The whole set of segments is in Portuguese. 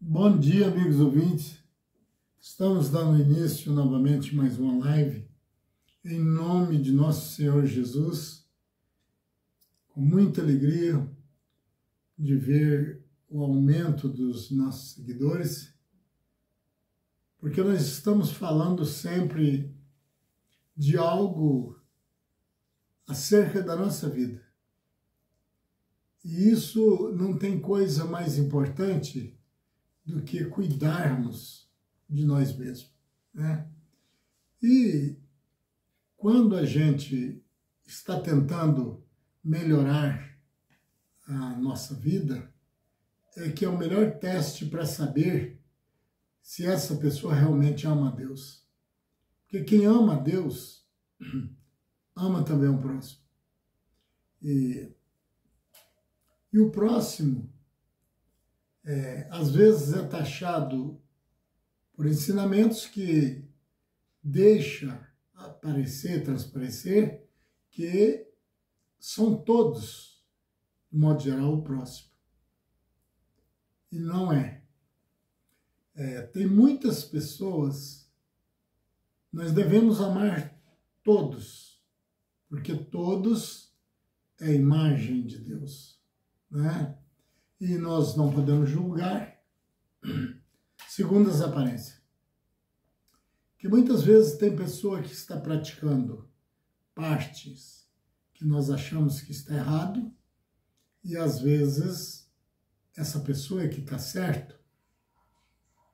Bom dia, amigos ouvintes. Estamos dando início novamente a mais uma live, em nome de nosso Senhor Jesus, com muita alegria de ver o aumento dos nossos seguidores, porque nós estamos falando sempre de algo acerca da nossa vida. E isso não tem coisa mais importante do que cuidarmos de nós mesmos, né? E quando a gente está tentando melhorar a nossa vida, é que é o melhor teste para saber se essa pessoa realmente ama a Deus. Porque quem ama a Deus, ama também o próximo. E o próximo, às vezes, é taxado por ensinamentos que deixa transparecer, que são todos, de modo geral, o próximo. E não é. Tem muitas pessoas, nós devemos amar todos, porque todos é a imagem de Deus, né? E nós não podemos julgar segundo as aparências. Que muitas vezes tem pessoa que está praticando partes que nós achamos que está errado, e às vezes essa pessoa é que está certo,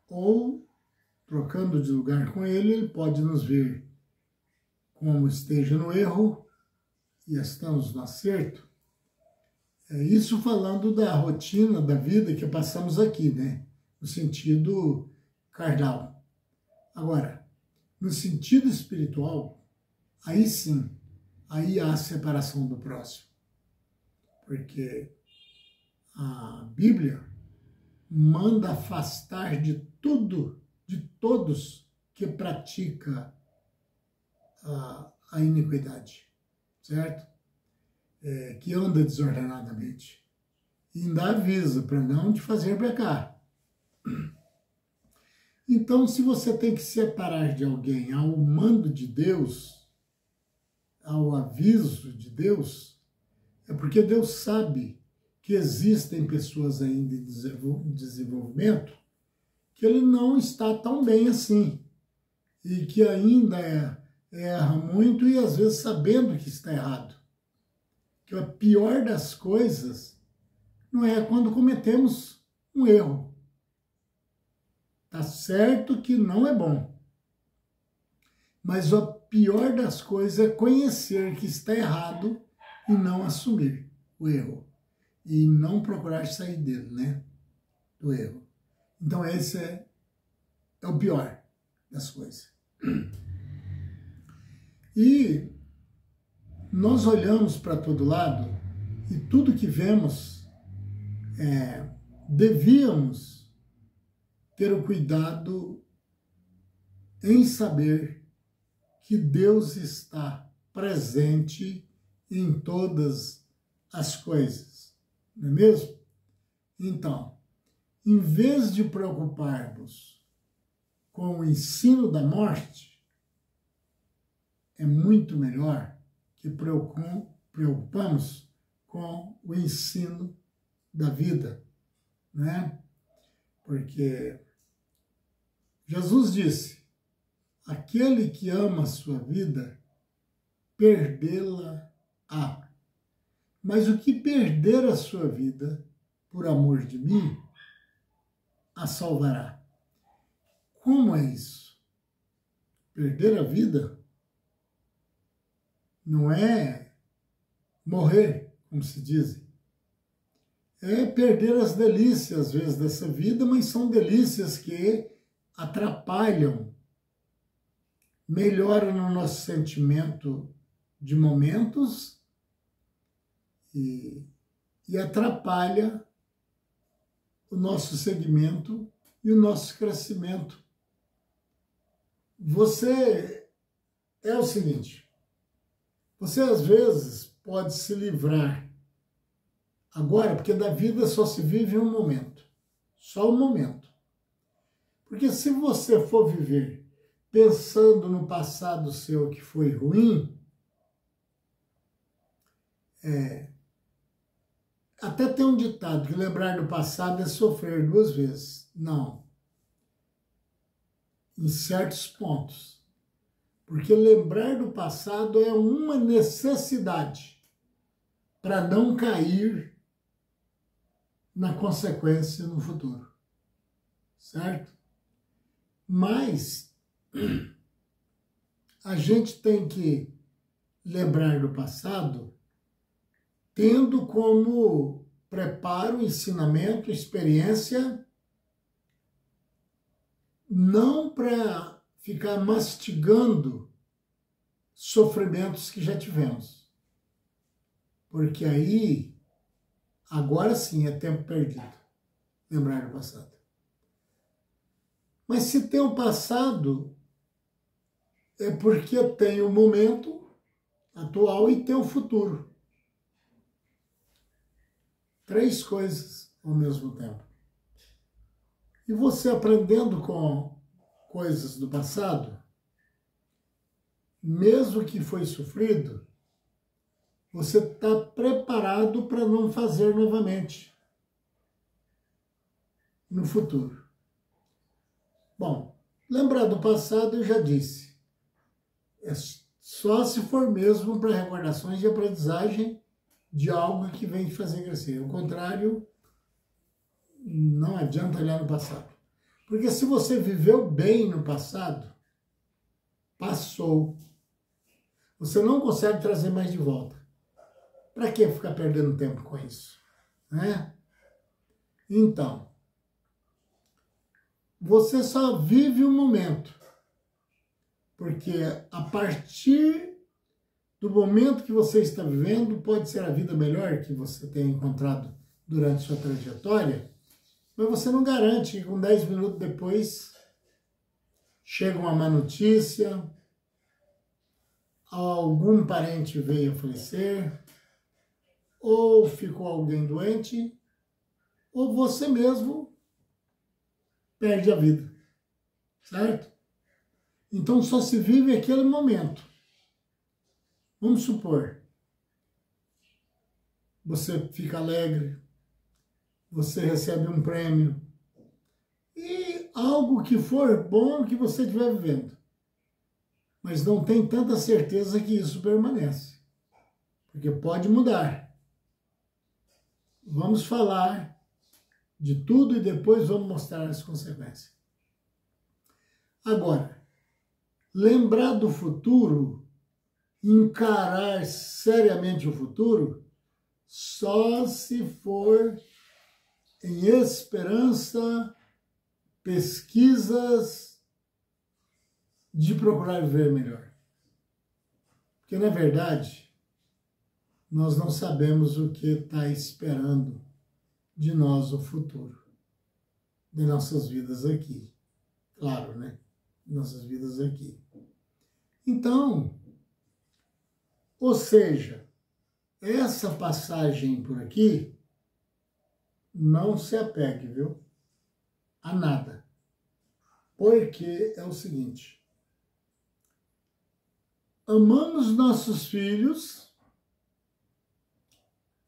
ou trocando de lugar com ele pode nos ver como esteja no erro e estamos no acerto. Isso falando da rotina da vida que passamos aqui, né? No sentido carnal. Agora, no sentido espiritual, aí sim, aí há a separação do próximo. Porque a Bíblia manda afastar de tudo, de todos que pratica a iniquidade, certo? Que anda desordenadamente. E ainda avisa para não te fazer pecar. Então, se você tem que separar de alguém ao mando de Deus, ao aviso de Deus, é porque Deus sabe que existem pessoas ainda em desenvolvimento que ele não está tão bem assim e que ainda erra muito e às vezes sabendo que está errado. Que a pior das coisas não é quando cometemos um erro. Tá certo que não é bom. Mas a pior das coisas é conhecer que está errado e não assumir o erro. E não procurar sair dele, né? Do erro. Então esse é o pior das coisas. E nós olhamos para todo lado e tudo que vemos, devíamos ter o cuidado em saber que Deus está presente em todas as coisas, não é mesmo? Então, em vez de preocuparmos com o ensino da morte, é muito melhor que preocupamos com o ensino da vida, né? Porque Jesus disse, aquele que ama a sua vida, perdê-la-á. Mas o que perder a sua vida, por amor de mim, a salvará. Como é isso? Perder a vida não é morrer, como se diz. É perder as delícias, às vezes, dessa vida, mas são delícias que atrapalham, melhoram no nosso sentimento de momentos e atrapalha o nosso segmento e o nosso crescimento. Você é o seguinte, você às vezes pode se livrar agora, porque da vida só se vive um momento, só um momento. Porque se você for viver pensando no passado seu que foi ruim, até tem um ditado que lembrar do passado é sofrer duas vezes. Não. Em certos pontos. Porque lembrar do passado é uma necessidade para não cair na consequência no futuro. Certo? Mas a gente tem que lembrar do passado tendo como preparo, ensinamento, experiência, não para ficar mastigando sofrimentos que já tivemos. Porque aí, agora sim, é tempo perdido, lembrar do passado. Mas se tem o passado, é porque tem o momento atual e tem o futuro. Três coisas ao mesmo tempo. E você aprendendo com coisas do passado, mesmo que foi sofrido, você está preparado para não fazer novamente no futuro. Bom, lembrar do passado eu já disse. É só se for mesmo para recordações de aprendizagem de algo que vem te fazer crescer. Ao contrário, não adianta olhar no passado. Porque se você viveu bem no passado, passou. Você não consegue trazer mais de volta. Para que ficar perdendo tempo com isso? Né? Então, você só vive o momento. Porque a partir do momento que você está vivendo, pode ser a vida melhor que você tenha encontrado durante sua trajetória, mas você não garante que com 10 minutos depois chega uma má notícia, algum parente veio a falecer, ou ficou alguém doente, ou você mesmo perde a vida, certo? Então só se vive aquele momento. Vamos supor, você fica alegre, você recebe um prêmio, e algo que for bom que você estiver vivendo. Mas não tem tanta certeza que isso permanece, porque pode mudar. Vamos falar de tudo e depois vamos mostrar as consequências. Agora, lembrar do futuro, encarar seriamente o futuro, só se for em esperança, pesquisas de procurar viver melhor. Porque, na verdade, nós não sabemos o que está esperando de nós o futuro, de nossas vidas aqui. Claro, né? Nossas vidas aqui. Então, ou seja, essa passagem por aqui, não se apegue, viu? A nada. Porque é o seguinte, amamos nossos filhos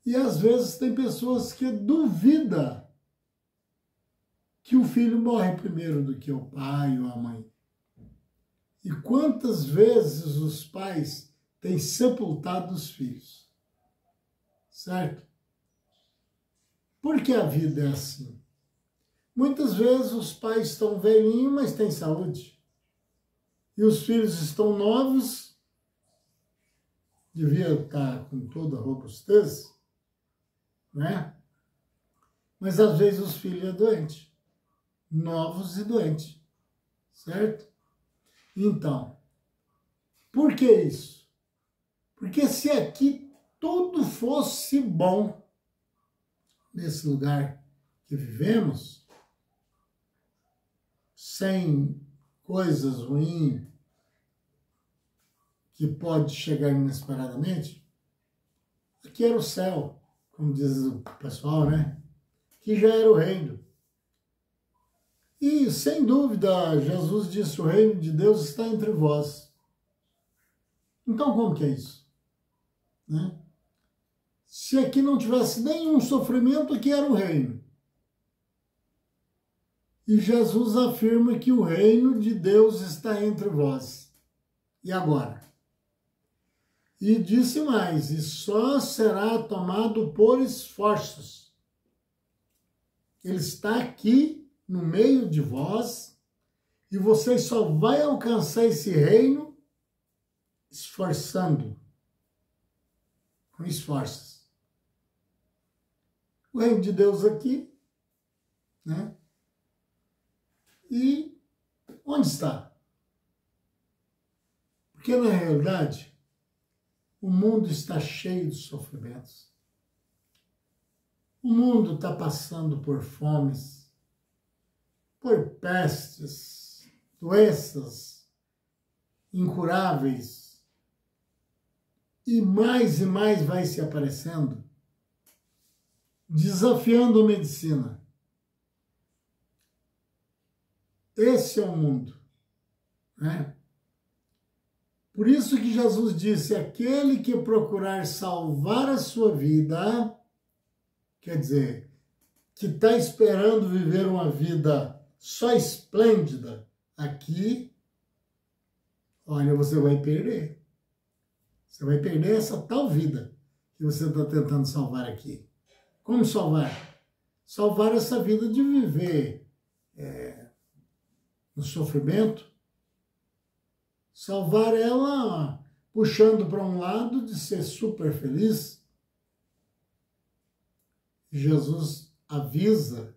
e às vezes tem pessoas que duvidam que o filho morre primeiro do que o pai ou a mãe. E quantas vezes os pais têm sepultado os filhos? Certo? Por que a vida é assim? Muitas vezes os pais estão velhinhos, mas têm saúde. E os filhos estão novos, devia estar com toda a robustez, né? Mas às vezes os filhos é doente, novos e doentes, certo? Então, por que isso? Porque se aqui tudo fosse bom nesse lugar que vivemos, sem coisas ruins que pode chegar inesperadamente, aqui era o céu, como diz o pessoal, né? Que já era o reino. E, sem dúvida, Jesus disse, o reino de Deus está entre vós. Então, como que é isso? Né? Se aqui não tivesse nenhum sofrimento, aqui era o reino. E Jesus afirma que o reino de Deus está entre vós. E agora? E disse mais, e só será tomado por esforços. Ele está aqui no meio de vós, e vocês só vai alcançar esse reino esforçando, com esforços. O reino de Deus aqui, né? E onde está? Porque, na realidade, o mundo está cheio de sofrimentos. O mundo está passando por fomes, por pestes, doenças incuráveis. E mais vai se aparecendo, desafiando a medicina. Esse é o mundo, né? Por isso que Jesus disse, aquele que procurar salvar a sua vida, quer dizer, que está esperando viver uma vida só esplêndida aqui, olha, você vai perder. Você vai perder essa tal vida que você está tentando salvar aqui. Como salvar? Salvar essa vida de viver no sofrimento, salvar ela puxando para um lado de ser super feliz. Jesus avisa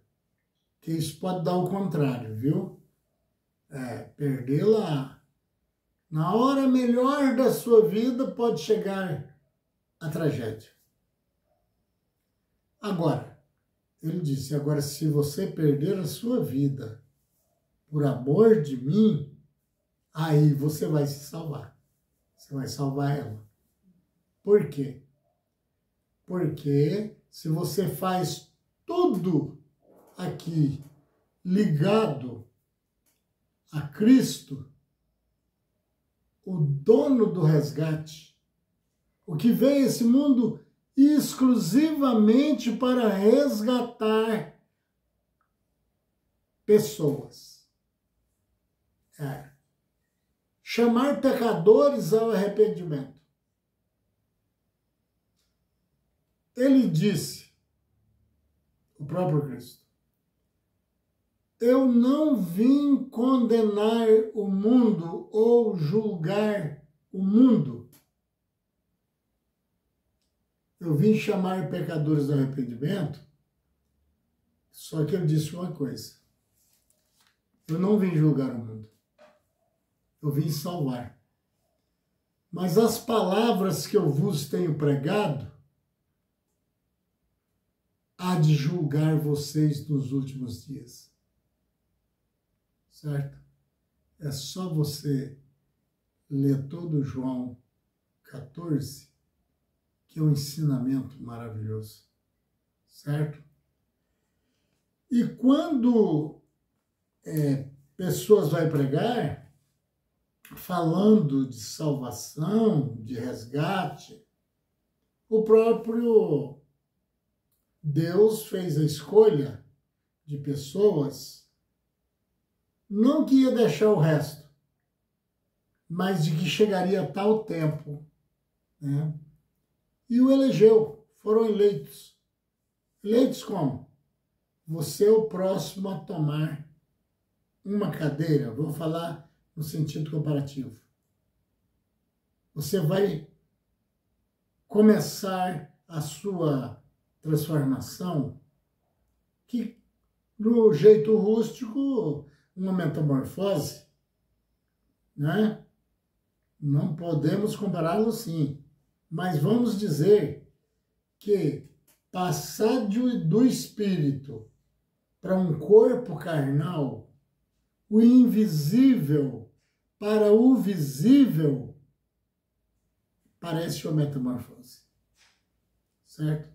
que isso pode dar o contrário, viu? Perdê-la na hora melhor da sua vida pode chegar a tragédia. Agora, ele disse, agora se você perder a sua vida por amor de mim, aí você vai se salvar. Você vai salvar ela. Por quê? Porque se você faz tudo aqui ligado a Cristo, o dono do resgate, o que veio a esse mundo exclusivamente para resgatar pessoas. Chamar pecadores ao arrependimento. Ele disse, o próprio Cristo, eu não vim condenar o mundo ou julgar o mundo. Eu vim chamar pecadores ao arrependimento, só que eu disse uma coisa. Eu não vim julgar o mundo. Eu vim salvar. Mas as palavras que eu vos tenho pregado há de julgar vocês nos últimos dias. Certo? É só você ler todo João 14, que é um ensinamento maravilhoso. Certo? E quando pessoas vão pregar, falando de salvação, de resgate, o próprio Deus fez a escolha de pessoas, não que ia deixar o resto, mas de que chegaria tal tempo, né? E o elegeu, foram eleitos. Eleitos como? Você é o próximo a tomar uma cadeira, vou falar no sentido comparativo. Você vai começar a sua transformação, que no jeito rústico, uma metamorfose, né? Não podemos compará-lo assim, mas vamos dizer que passar do espírito para um corpo carnal, o invisível para o visível, parece uma metamorfose. Certo?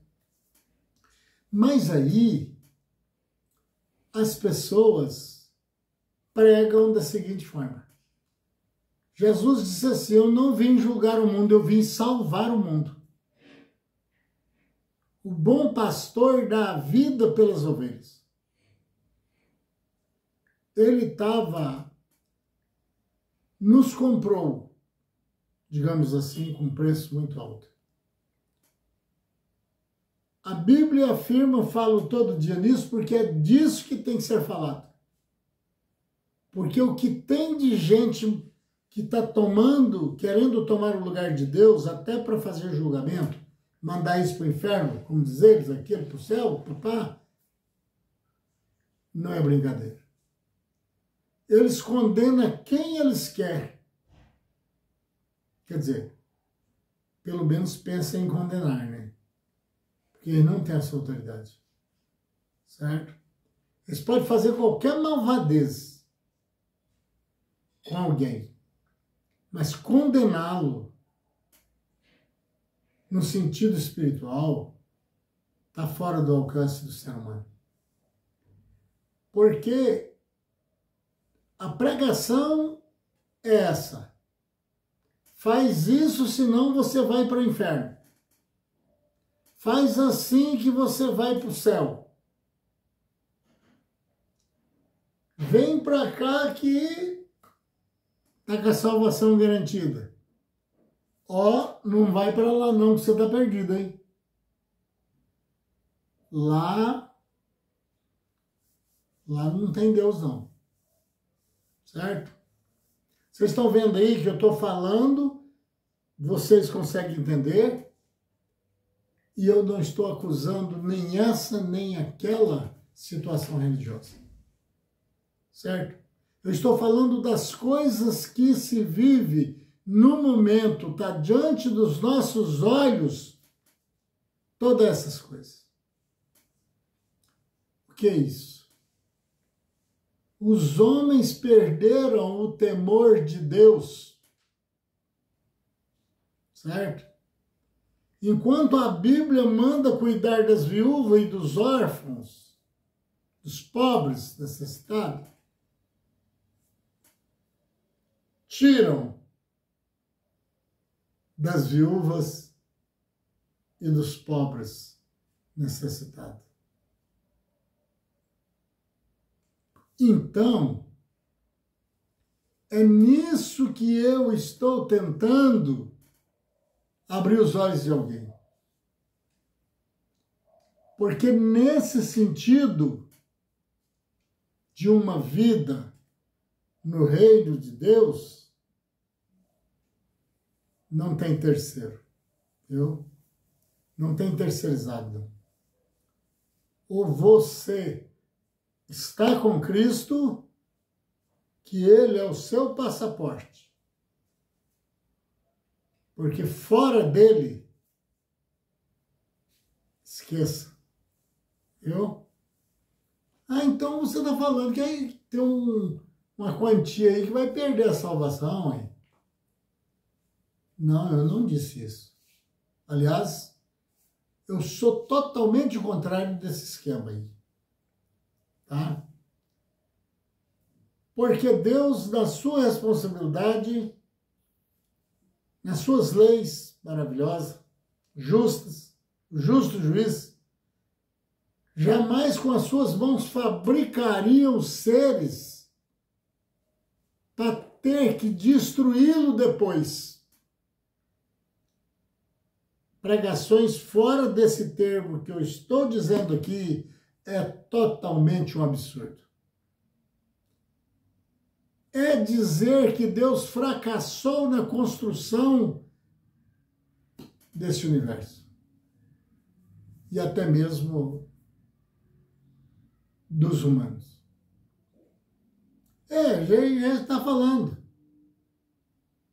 Mas aí, as pessoas pregam da seguinte forma. Jesus disse assim, eu não vim julgar o mundo, eu vim salvar o mundo. O bom pastor dá a vida pelas ovelhas. Ele nos comprou, digamos assim, com um preço muito alto. A Bíblia afirma, eu falo todo dia nisso, porque é disso que tem que ser falado. Porque o que tem de gente que está querendo tomar o lugar de Deus, até para fazer julgamento, mandar isso para o inferno, como diz eles, aquele para o céu, papá, não é brincadeira. Eles condenam quem eles querem. Quer dizer, pelo menos pensa em condenar, né? Porque eles não têm essa autoridade. Certo? Eles podem fazer qualquer malvadez com alguém, mas condená-lo no sentido espiritual está fora do alcance do ser humano. Porque a pregação é essa. Faz isso, senão você vai para o inferno. Faz assim que você vai para o céu. Vem para cá que está com a salvação garantida. Ó, não vai para lá não, que você está perdido, hein? Lá não tem Deus não. Certo? Vocês estão vendo aí que eu estou falando, vocês conseguem entender? E eu não estou acusando nem essa, nem aquela situação religiosa. Certo? Eu estou falando das coisas que se vive no momento, está diante dos nossos olhos, todas essas coisas. O que é isso? Os homens perderam o temor de Deus, certo? Enquanto a Bíblia manda cuidar das viúvas e dos órfãos, dos pobres necessitados, tiram das viúvas e dos pobres necessitados. Então, é nisso que eu estou tentando abrir os olhos de alguém. Porque nesse sentido de uma vida no reino de Deus, não tem terceiro, viu? Não tem terceirizado, não. Ou você está com Cristo, que Ele é o seu passaporte. Porque fora dele, esqueça. Viu? Ah, então você está falando que aí tem uma quantia aí que vai perder a salvação, hein? Não, eu não disse isso. Aliás, eu sou totalmente o contrário desse esquema aí. Tá? Porque Deus, na sua responsabilidade, nas suas leis maravilhosas, justas, o justo juiz, jamais com as suas mãos fabricariam seres para ter que destruí-lo depois. Pregações fora desse termo que eu estou dizendo aqui é totalmente um absurdo. É dizer que Deus fracassou na construção desse universo. E até mesmo dos humanos. Já está falando.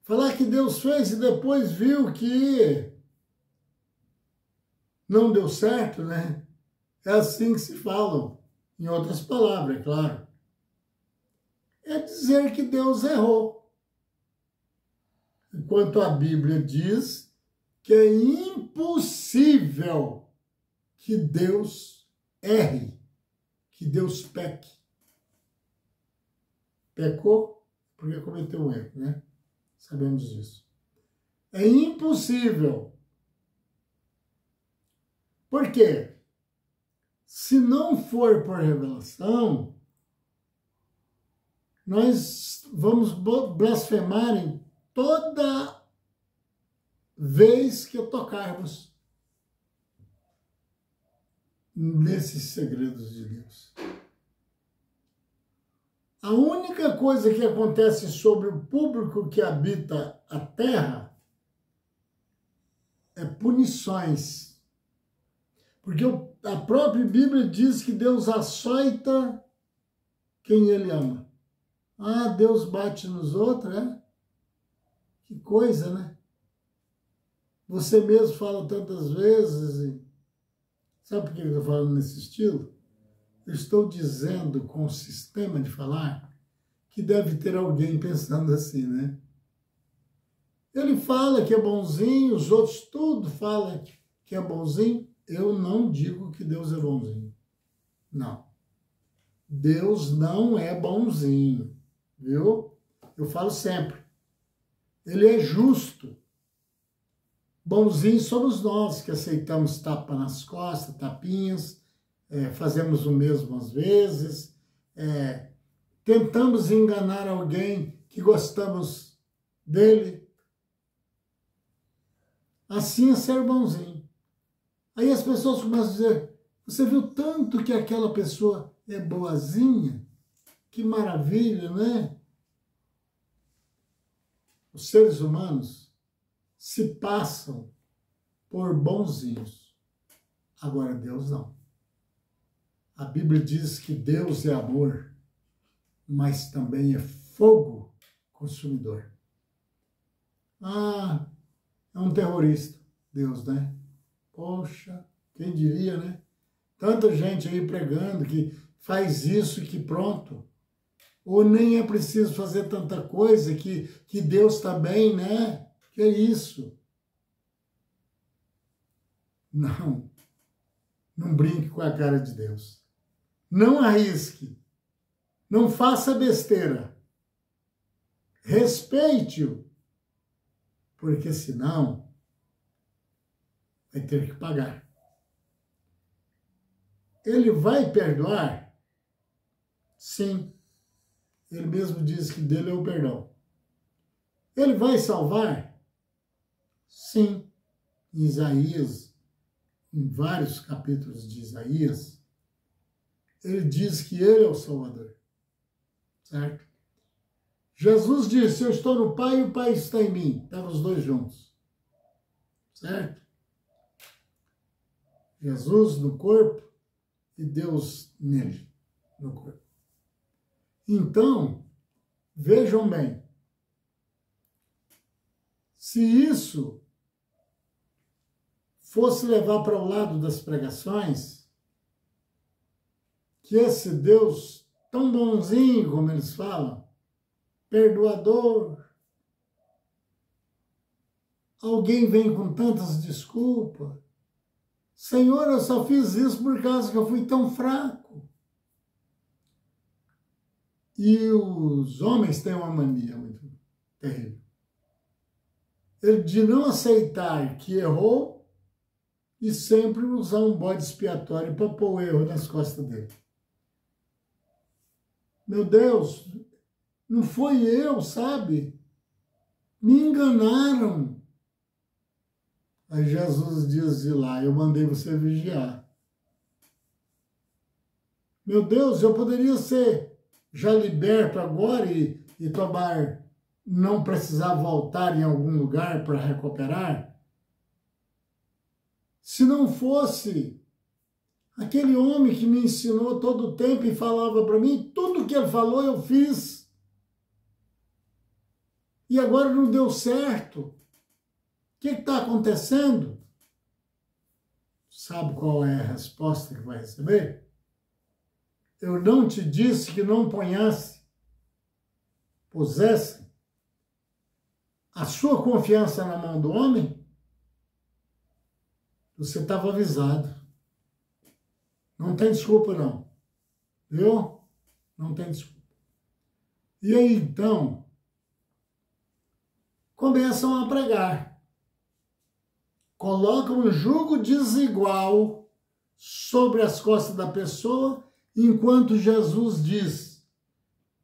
Falar que Deus fez e depois viu que não deu certo, né? É assim que se falam, em outras palavras, é claro. É dizer que Deus errou. Enquanto a Bíblia diz que é impossível que Deus erre, que Deus peque. pecou porque cometeu um erro, né? Sabemos disso. É impossível. Por quê? Se não for por revelação, nós vamos blasfemar em toda vez que tocarmos nesses segredos de Deus. A única coisa que acontece sobre o público que habita a terra é punições. Porque a própria Bíblia diz que Deus açoita quem Ele ama. Ah, Deus bate nos outros, é? Que coisa, né? Você mesmo fala tantas vezes. Sabe por que eu estou falando nesse estilo? Eu estou dizendo com o sistema de falar que deve ter alguém pensando assim, né? Ele fala que é bonzinho, os outros tudo falam que é bonzinho. Eu não digo que Deus é bonzinho. Não. Deus não é bonzinho, viu? Eu falo sempre. Ele é justo. Bonzinho somos nós que aceitamos tapa nas costas, tapinhas, fazemos o mesmo às vezes, tentamos enganar alguém que gostamos dele. Assim é ser bonzinho. Aí as pessoas começam a dizer, você viu tanto que aquela pessoa é boazinha? Que maravilha, né? Os seres humanos se passam por bonzinhos. Agora Deus não. A Bíblia diz que Deus é amor, mas também é fogo consumidor. Ah, é um terrorista, Deus, né? Poxa, quem diria, né? Tanta gente aí pregando que faz isso e que pronto. Ou nem é preciso fazer tanta coisa que Deus está bem, né? Que é isso? Não. Não brinque com a cara de Deus. Não arrisque. Não faça besteira. Respeite-o. Porque senão vai ter que pagar. Ele vai perdoar? Sim. Ele mesmo diz que dele é o perdão. Ele vai salvar? Sim. Em Isaías, em vários capítulos de Isaías, ele diz que ele é o Salvador. Certo? Jesus disse, eu estou no Pai e o Pai está em mim. Estavam os dois juntos. Certo? Jesus no corpo e Deus nele, no corpo. Então, vejam bem, se isso fosse levar para o lado das pregações, que esse Deus tão bonzinho, como eles falam, perdoador, alguém vem com tantas desculpas, Senhor, eu só fiz isso por causa que eu fui tão fraco. E os homens têm uma mania muito terrível. De não aceitar que errou e sempre usar um bode expiatório para pôr o erro nas costas dele. Meu Deus, não foi eu, sabe? Me enganaram. Aí Jesus diz de lá, eu mandei você vigiar. Meu Deus, eu poderia ser já liberto agora e tomar, não precisar voltar em algum lugar para recuperar? Se não fosse aquele homem que me ensinou todo o tempo e falava para mim, tudo que ele falou eu fiz. E agora não deu certo. O que está acontecendo? Sabe qual é a resposta que vai receber? Eu não te disse que não pusesse a sua confiança na mão do homem? Você estava avisado. Não tem desculpa, não. Viu? Não tem desculpa. E aí, então, começam a pregar. Colocam um jugo desigual sobre as costas da pessoa, enquanto Jesus diz: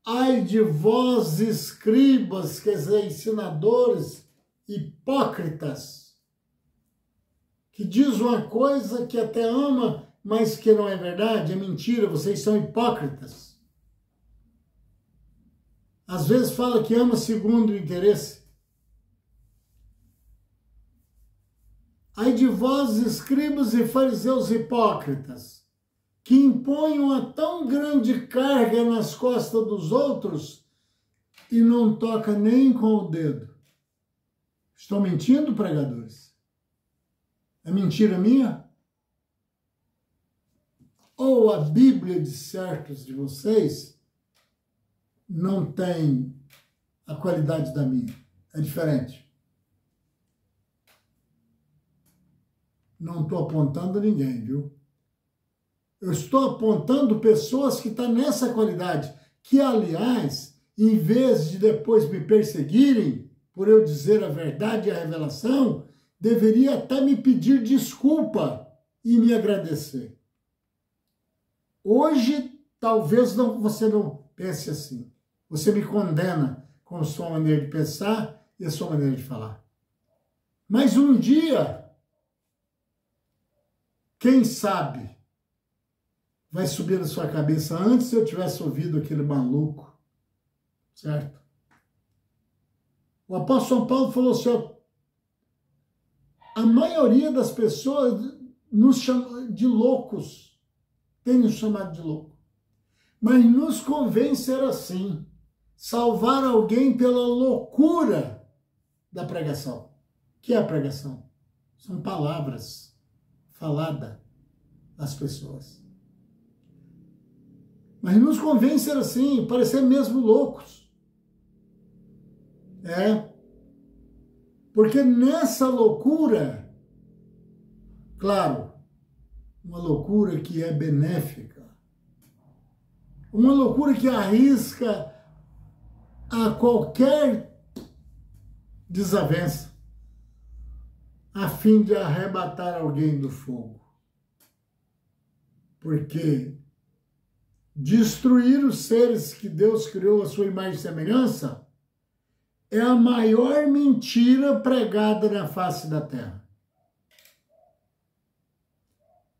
ai de vós, escribas, quer dizer, ensinadores, hipócritas, que diz uma coisa que até ama, mas que não é verdade, é mentira, vocês são hipócritas. Às vezes fala que ama segundo o interesse. Ai de vós, escribas e fariseus hipócritas, que impõem uma tão grande carga nas costas dos outros e não toca nem com o dedo. Estou mentindo, pregadores? É mentira minha? Ou a Bíblia de certos de vocês não tem a qualidade da minha? É diferente. Não estou apontando ninguém, viu? Eu estou apontando pessoas que estão nessa qualidade, que, aliás, em vez de depois me perseguirem por eu dizer a verdade e a revelação, deveria até me pedir desculpa e me agradecer. Hoje, talvez você não pense assim. Você me condena com a sua maneira de pensar e a sua maneira de falar. Mas um dia, quem sabe, vai subir na sua cabeça antes se eu tivesse ouvido aquele maluco, certo? O apóstolo São Paulo falou assim, ó, a maioria das pessoas nos chama de loucos, tem nos chamado de louco, mas nos convém ser assim, salvar alguém pela loucura da pregação. O que é a pregação? São palavras faladas às pessoas. Mas nos convém ser assim, parecer mesmo loucos. Porque nessa loucura, claro, uma loucura que é benéfica, uma loucura que arrisca a qualquer desavença, a fim de arrebatar alguém do fogo. Porque destruir os seres que Deus criou à sua imagem e semelhança é a maior mentira pregada na face da terra.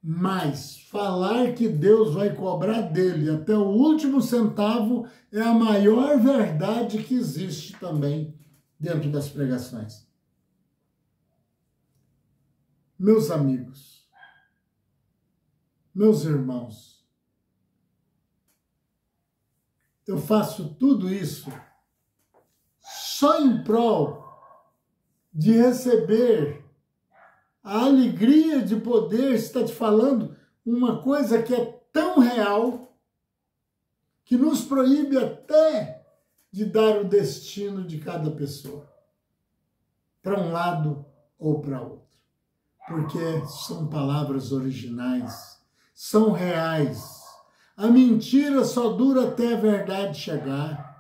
Mas falar que Deus vai cobrar dele até o último centavo é a maior verdade que existe também dentro das pregações. Meus amigos, meus irmãos, eu faço tudo isso só em prol de receber a alegria de poder estar te falando uma coisa que é tão real que nos proíbe até de dar o destino de cada pessoa para um lado ou para outro. Porque são palavras originais, são reais. A mentira só dura até a verdade chegar.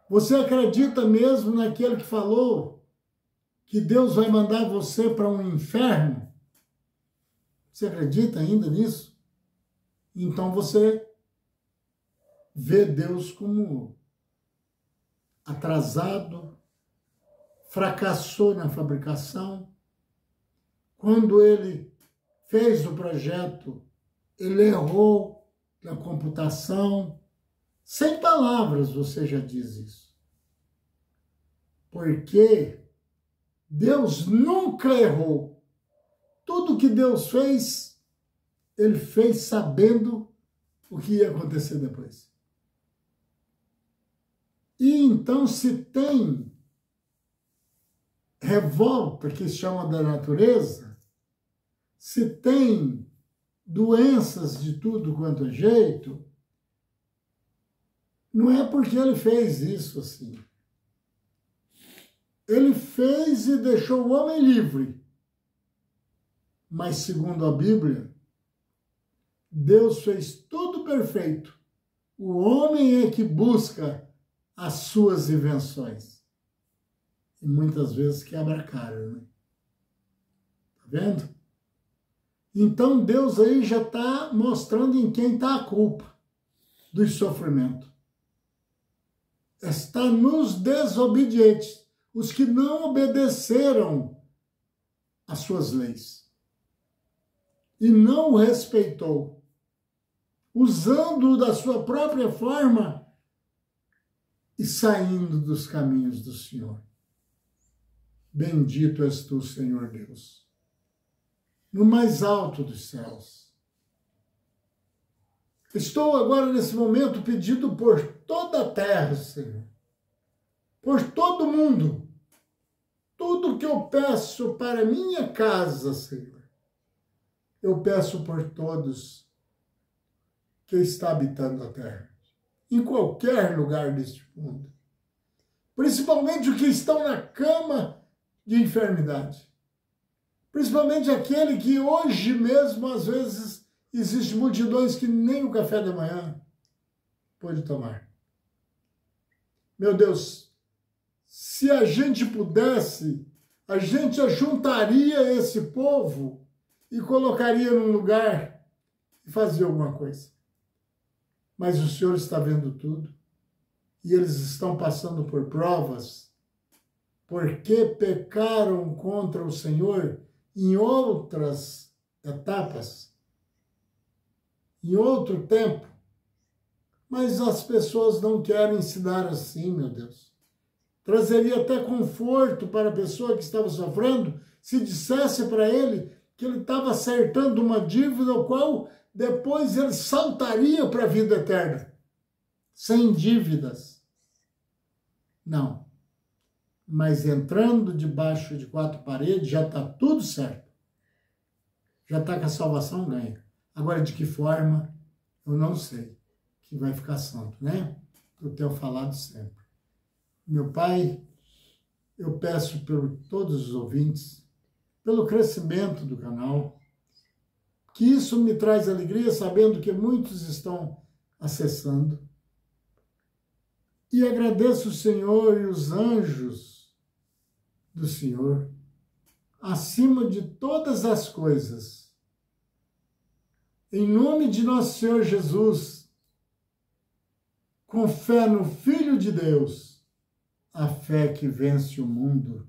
Você acredita mesmo naquele que falou que Deus vai mandar você para um inferno? Você acredita ainda nisso? Então você vê Deus como atrasado, fracassou na fabricação. Quando ele fez o projeto, ele errou na computação. Sem palavras você já diz isso. Porque Deus nunca errou. Tudo que Deus fez, ele fez sabendo o que ia acontecer depois. E então, se tem revolta, que se chama da natureza, se tem doenças de tudo quanto é jeito, não é porque ele fez isso assim. Ele fez e deixou o homem livre. Mas, segundo a Bíblia, Deus fez tudo perfeito. O homem é que busca as suas invenções. E muitas vezes quebra a cara, né? Tá vendo? Então Deus aí já está mostrando em quem está a culpa do sofrimento. Está nos desobedientes, os que não obedeceram às suas leis e não o respeitou, usando-o da sua própria forma e saindo dos caminhos do Senhor. Bendito és tu, Senhor Deus, no mais alto dos céus. Estou agora, nesse momento, pedindo por toda a terra, Senhor, por todo mundo, tudo que eu peço para minha casa, Senhor, eu peço por todos que está habitando a terra, em qualquer lugar deste mundo, principalmente os que estão na cama de enfermidade, principalmente aquele que hoje mesmo, às vezes, existem multidões que nem o café da manhã pode tomar. Meu Deus, se a gente pudesse, a gente ajuntaria esse povo e colocaria num lugar e fazia alguma coisa. Mas o Senhor está vendo tudo e eles estão passando por provas porque pecaram contra o Senhor em outras etapas, em outro tempo, mas as pessoas não querem se dar assim, meu Deus. Trazeria até conforto para a pessoa que estava sofrendo se dissesse para ele que ele estava acertando uma dívida, o qual depois ele saltaria para a vida eterna, sem dívidas. Não. Mas entrando debaixo de quatro paredes, já está tudo certo. Já está com a salvação ganha. Agora, de que forma, eu não sei. Que vai ficar santo, né? Eu tenho falado sempre. Meu Pai, eu peço por todos os ouvintes, pelo crescimento do canal, que isso me traz alegria, sabendo que muitos estão acessando. E agradeço o Senhor e os anjos do Senhor, acima de todas as coisas. Em nome de nosso Senhor Jesus, com fé no Filho de Deus, a fé que vence o mundo.